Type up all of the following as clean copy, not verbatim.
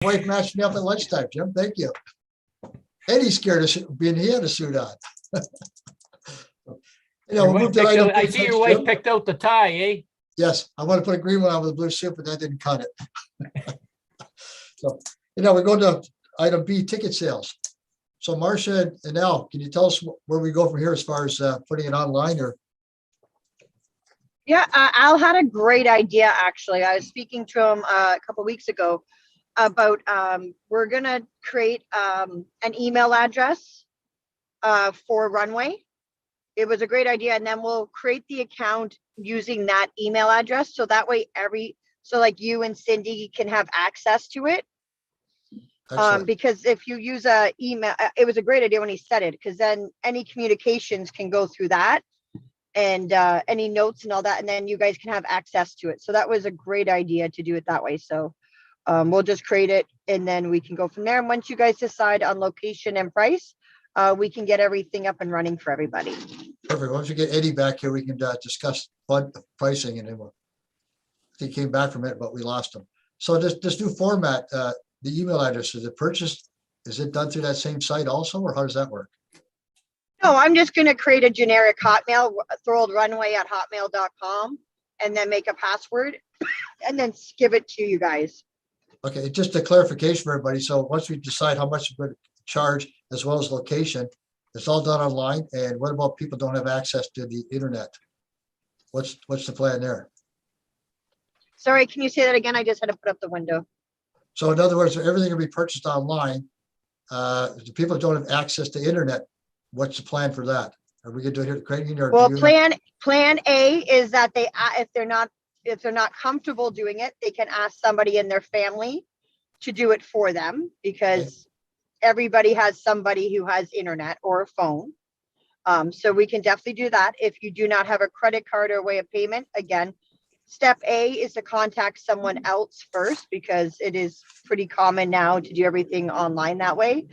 Wife matched me up at lunchtime, Jim. Thank you. Eddie's scared of being, he had a suit on. Your wife picked out- I B, see your thanks, wife Jim. picked out the tie, eh? Yes, I want to put a green one on with a blue suit, but that didn't cut it. So, we're going to item B, ticket sales. So Marcia and Al, can you tell us where we go from here as far as putting it online or? Yeah, Al had a great idea, actually. I was speaking to him a couple weeks ago about we're going to create an email address for Runway. It was a great idea. And then we'll create the account using that email address. So that way so like you and Cindy can have access to it. Because if you use a email, it was a great idea when he said it, because then any communications can go through that and any notes and all that, and then you guys can have access to it. So that was a great idea to do it that way. So we'll just create it and then we can go from there. And once you guys decide on location and price, we can get everything up and running for everybody. Perfect. Once we get Eddie back here, we can discuss fund pricing and then he came back from it, but we lost him. So this new format, the email address, is it purchased? Is it done through that same site also, or how does that work? No, I'm just going to create a generic Hotmail, Thorold Runway at hotmail.com, and then make a password and then give it to you guys. Okay, just a clarification for everybody. So once we decide how much we're going to charge as well as location, it's all done online. And what about people don't have access to the internet? What's the plan there? Sorry, can you say that again? I just had to put up the window. So in other words, everything will be purchased online. The people that don't have access to internet, what's the plan for that? Are we going to do it here, Creighton? Or well, plan A is that if they're not comfortable doing it, they can ask somebody in their family to do it for them, because everybody has somebody who has internet or a phone. So we can definitely do that. If you do not have a credit card or way of payment, again, step A is to contact someone else first, because it is pretty common now to do everything online that way.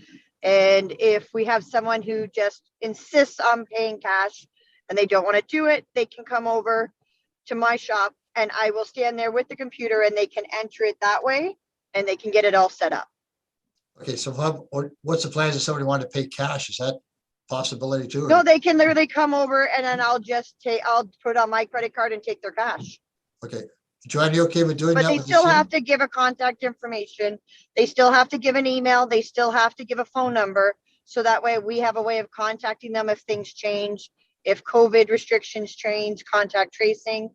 And if we have someone who just insists on paying cash and they don't want to do it, they can come over to my shop and I will stand there with the computer and they can enter it that way and they can get it all set up. Okay, so what's the plan if somebody wanted to pay cash? Is that a possibility too? No, they can literally come over and then I'll put on my credit card and take their cash. Okay. Joanne, you okay with doing that? But they still have to give a contact information. They still have to give an email. They still have to give a phone number. So that way we have a way of contacting them if things change, if COVID restrictions change, contact tracing,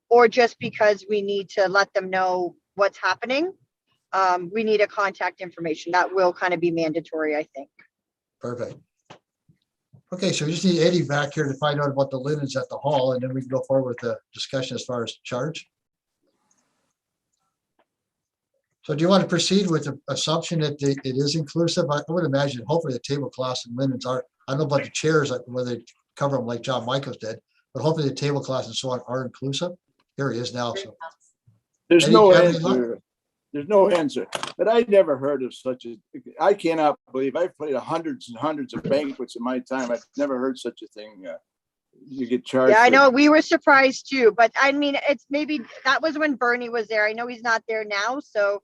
or just because we need to let them know what's happening. We need a contact information. That will kind of be mandatory, I think. Perfect. Okay, so we just need Eddie back here to find out about the linens at the hall, and then we can go forward with the discussion as far as charge. So do you want to proceed with the assumption that it is inclusive? I would imagine hopefully the tablecloths and linens are, I don't know about the chairs, whether they cover them like John Michaels did, but hopefully the tablecloths and so on are inclusive. Here he is now. So there's Eddie, no do you have any answer. There's no answer. But I never heard of such a, I cannot believe, I've played hundreds and hundreds of banquets in my time. I've never heard such a thing. You get charged. Yeah, I know. We were surprised too, but I mean, it's maybe that was when Bernie was there. I know he's not there now. So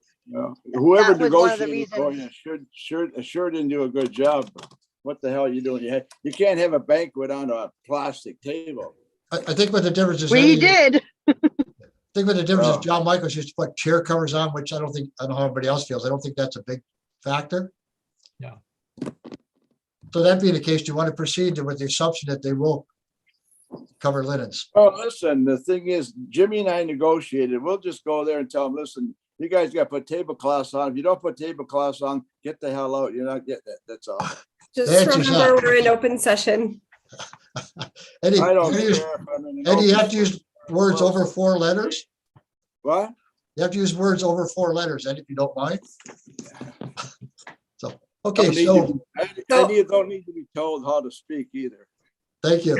whoever that was one of the negotiated for you sure didn't do a good job. What the hell are you doing? You can't have a banquet on a plastic table. I think what the difference is. We did. I think what the difference is John Michaels used to put chair covers on, which I don't know how everybody else feels. I don't think that's a big factor. Yeah. So that being the case, do you want to proceed with the assumption that they will cover linens? Oh, listen, the thing is, Jimmy and I negotiated. We'll just go there and tell them, listen, you guys got to put tablecloths on. If you don't put tablecloths on, get the hell out. You're not getting it. That's all. Just remember we're in open session. Eddie, I don't care. Eddie, you have to use words over 4 letters. What? You have to use words over 4 letters, Eddie, if you don't mind. So, okay, so Eddie don't need to be told how to speak either. Thank you.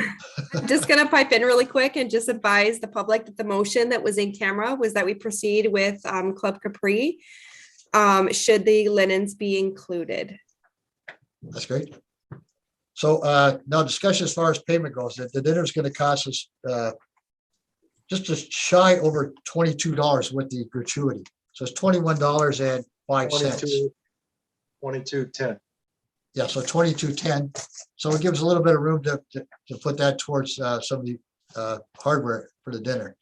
I'm just going to pipe in really quick and just advise the public that the motion that was in camera was that we proceed with Club Capri. Should the linens be included? That's great. So now discussion as far as payment goes, the dinner is going to cost us just shy over $22 with the gratuity. So it's $21, and $22.05. 22.10. Yeah, so 22.10. So it gives a little bit of room to put that towards some of the hardware for the dinner.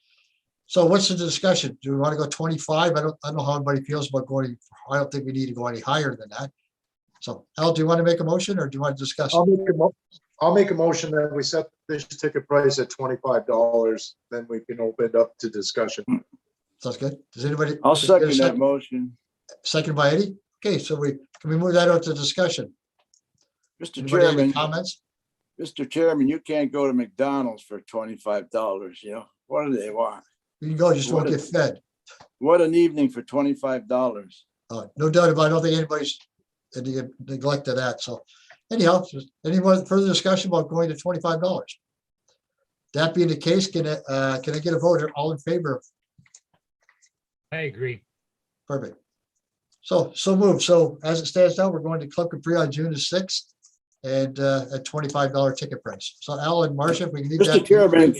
So what's the discussion? Do we want to go 25? I don't know how everybody feels about going. I don't think we need to go any higher than that. So Al, do you want to make a motion or do you want to discuss? I'll make a motion that we set this ticket price at $25. Then we can open it up to discussion. Sounds good. Does anybody? I'll does it get a second that motion. Second by Eddie? Okay, so can we move that out to discussion? Mr. Anybody have any Chairman, comments? Mr. Chairman, you can't go to McDonald's for $25, you know? What do they want? You can go, just won't What get is- fed. What an evening for $25. No doubt about it. I don't think anybody's any neglect of that. So anyhow, any more further discussion about going to $25? That being the case, can I get a vote? All in favor? I agree. Perfect. So move. So as it stands now, we're going to Club Capri on June the 6th and at $25 ticket price. So Al and Marcia, if we can leave that. Mr. Chairman,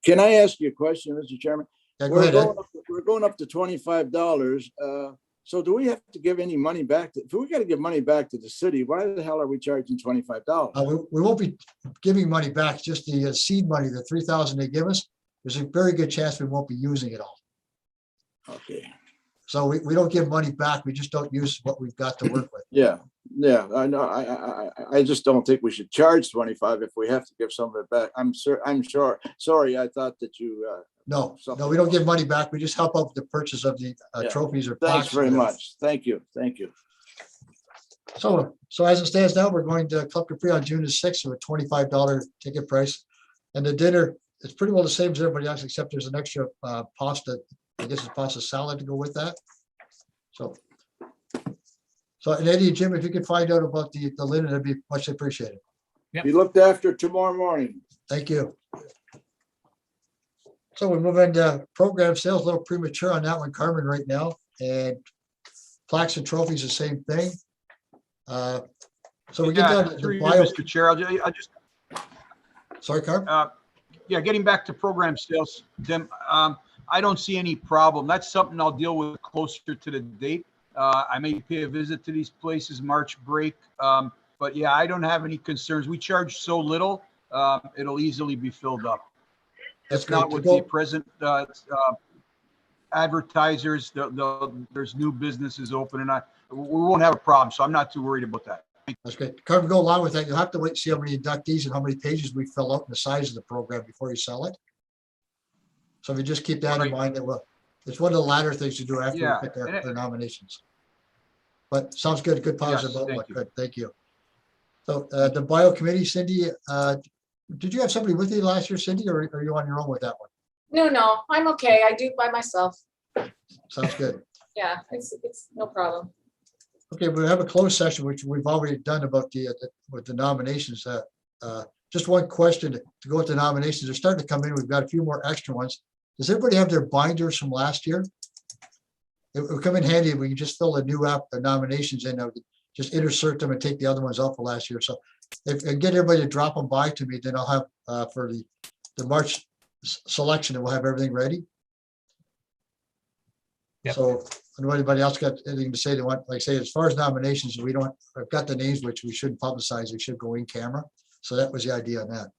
can I ask you a question, Mr. Chairman? Yeah, go ahead, Ed. We're going up to $25. So do we have to give any money back? If we got to give money back to the city, why the hell are we charging $25? We won't be giving money back, just the seed money, the 3,000 they give us. There's a very good chance we won't be using it all. Okay. So we don't give money back. We just don't use what we've got to work with. Yeah, I know. I just don't think we should charge 25 if we have to give some of it back. I'm sure. Sorry, I thought that you. No, we don't give money back. We just help out with the purchase of the Yeah. trophies or Thanks plaques. very much. Thank you. So as it stands now, we're going to Club Capri on June the 6th with a $25 ticket price. And the dinner is pretty well the same as everybody else, except there's an extra pasta. I guess it's pasta salad to go with that. So and Eddie and Jim, if you could find out about the linen, that'd be much appreciated. Be looked after tomorrow morning. Thank you. So we move into program sales, a little premature on that one, Carmen, right now. And plaques and trophies, the same thing. So we get down to Through the you, bio. Mr. Chair, I just, Sorry, Carmen? yeah, getting back to program sales, Tim, I don't see any problem. That's something I'll deal with closer to the date. I may pay a visit to these places March break. But yeah, I don't have any concerns. We charge so little, it'll easily be filled up. That's If not great. with the present advertisers, there's new businesses open and we won't have a problem. So I'm not too worried about that. That's great. Carmen, go along with that. You'll have to wait and see how many inductees and how many pages we fill out and the size of the program before you sell it. So if you just keep that in Right. mind, it's one of the latter things to do after we Yeah, pick and our nominations. But sounds good. Good positive Yes, outlook. thank you. Good, thank you. So the bio committee, Cindy, did you have somebody with you last year, Cindy, or are you on your own with that one? No, I'm okay. I do by myself. Sounds good. Yeah, it's no problem. Okay, we have a closed session, which we've already done about with the nominations. Just one question to go with the nominations. They're starting to come in. We've got a few more extra ones. Does everybody have their binders from last year? It would come in handy if we can just fill the new nominations in, just insert them and take the other ones out for last year. So if and get everybody to drop them by to me, then I'll have for the March selection, and we'll have everything ready. Yep. So anybody else got anything to say? They want, like I say, as far as nominations, I've got the names, which we shouldn't publicize. We should go in camera. So that was the idea on that.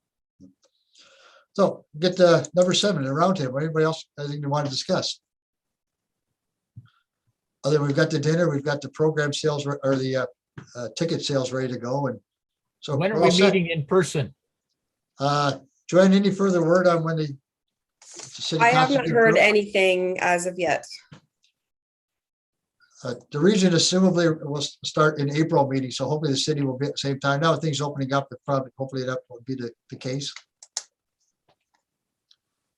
So get the number 7, the roundtable. Anybody else, anything you want to discuss? Other than we've got the dinner, we've got the program sales or the ticket sales ready to go. And so When are we're we all set. meeting in person? Joanne, any further word on when the city I have council not can heard approve? anything as of yet. The region assumably will start in April meeting, so hopefully the city will be at the same time. Now things opening up, hopefully that will be the case.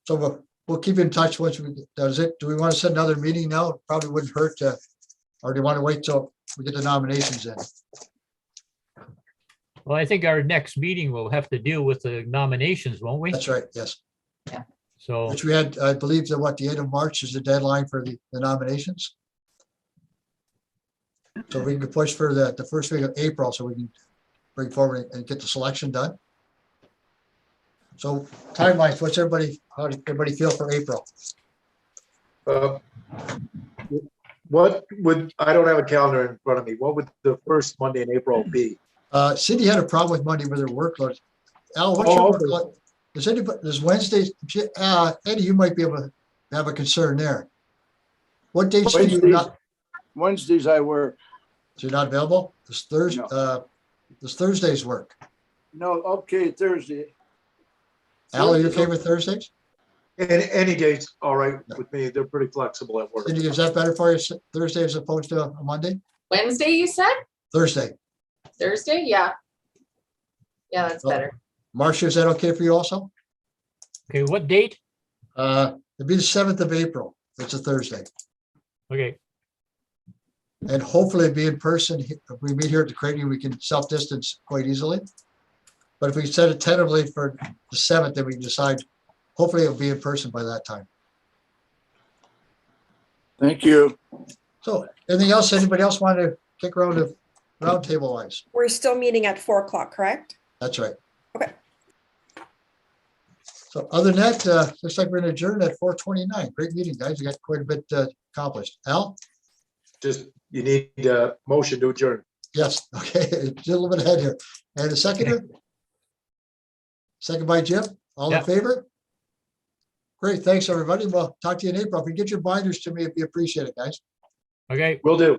So we'll keep in touch once does it. Do we want to set another meeting now? Probably wouldn't hurt to, or do you want to wait till we get the nominations in? Well, I think our next meeting will have to deal with the nominations, won't we? That's right, yes. So, Which we had, I believe that the end of March is the deadline for the nominations. So we can push for the first week of April so we can bring forward and get the selection done. So timelines, how does everybody feel for April? what would, I don't have a calendar in front of me. What would the first Monday in April be? Cindy had a problem with Monday with her workload. Al, what's Oh, your okay. workload? Does anybody, does Wednesdays, Eddie, you might be able to have a concern there. What dates do you Wednesdays, not, Wednesdays I work. so you're not available? Does Thursday, No. does Thursdays work? No, okay, Thursday. Al, are you okay with Thursdays? Any date's all right with me. They're pretty flexible at work. Cindy, is that better for you, Thursday as opposed to a Monday? Wednesday, you said? Thursday. Thursday? Yeah. Yeah, that's Oh. better. Marcia, is that okay for you also? Okay, what date? It'd be the 7th of April. It's a Thursday. Okay, And hopefully it'd be in person. If we meet here at the Craigie, we can self-distance quite easily. But if we set it tentatively for the 7th, then we can decide, hopefully it'll be in person by that time. Thank you. So anything else, anybody else want to kick around the round table wise? We're still meeting at 4 o'clock, correct? That's right. Okay. So other than that, looks like we're going to adjourn at 4:29. Great meeting, guys. We got quite a bit accomplished. Al? Just, you need a motion to adjourn. Yes, okay, just a little bit ahead here. And a seconder? Second by Jim, all in Yeah. favor? Great, thanks, everybody. We'll talk to you in April. If you get your binders to me, it'd be appreciated, guys. okay. Will do.